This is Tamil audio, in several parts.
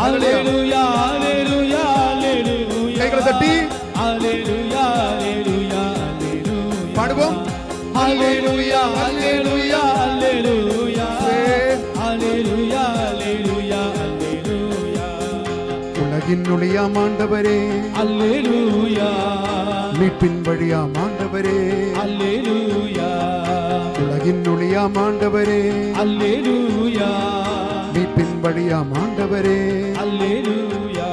ஹalleluya ஹalleluya ஹalleluya கைகளை தட்டி ஹalleluya ஹalleluya ஹalleluya பாடுவோம் ஹalleluya ஹalleluya ஹalleluya ஹalleluya ஹalleluya ஹalleluya உலகின் ஒளியாம் ஆண்டவரே ஹalleluya மீட்பின் வழியாம் ஆண்டவரே ஹalleluya உலகின் ஒளியாம் ஆண்டவரே ஹalleluya மீட்பின் வழியாம் ஆண்டவரே ஹalleluya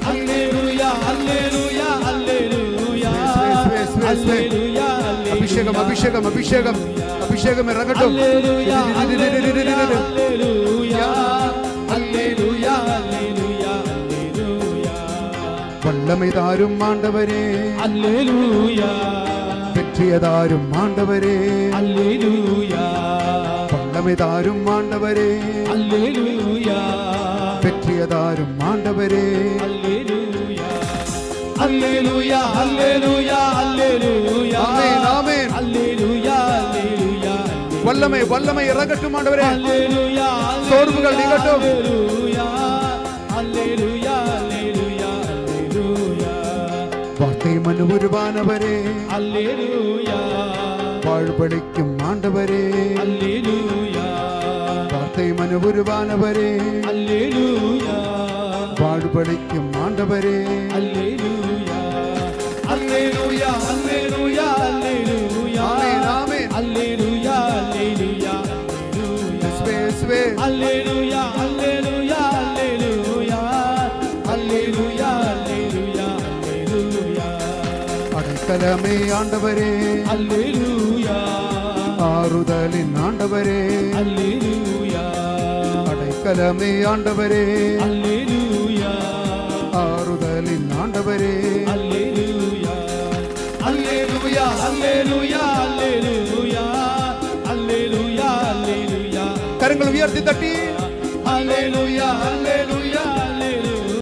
ஹalleluya ஹalleluya ஹalleluya ஹalleluya அபிஷேகம் அபிஷேகம் அபிஷேகம் அபிஷேகம் இறங்கட்டும் ஹalleluya ஹalleluya ஹalleluya ஹalleluya ஹalleluya வல்லமை தாரும் ஆண்டவரே ஹalleluya வெற்றியதாரும் ஆண்டவரே ஹalleluya வல்லமை தாரும் ஆண்டவரே ஹalleluya வெற்றியதாரும் ஆண்டவரே ஹalleluya ஹalleluya ஹalleluya ஹalleluya ஆமென் ஆமென் ஹalleluya ஹalleluya வல்லமை வல்லமை இறங்கட்டும் ஆண்டவரே ஹalleluya சோர்வுகள் நீங்கட்டும் ஹalleluya ஹalleluya ஹalleluya ஹalleluya வார்த்தை மனு உருவானவரே ஹalleluya வாழ்வளிக்கும் ஆண்டவரே ஹalleluya வார்த்தை மனு உருவானவரே ஹalleluya வாழ்வளிக்கும் ஆண்டவரே ஹalleluya ஹalleluya ஹalleluya ஹalleluya ஆமென் ஆமென் ஹalleluya ஹalleluya இயேசுவே ஹalleluya ஹalleluya ஹalleluya ஹalleluya ஹalleluya ஹalleluya அடைக்கலமே ஆண்டவரே ஹalleluya ஆறுதலின் ஆண்டவரே ஹalleluya அடைக்கலமே ஆண்டவரே ஹalleluya ஆறுதலின் ஆண்டவரே ஹalleluya ஹalleluya ஹalleluya ஹalleluya ஹalleluya ஹalleluya கரங்கள் உயர்த்தி தட்டி ஹalleluya ஹalleluya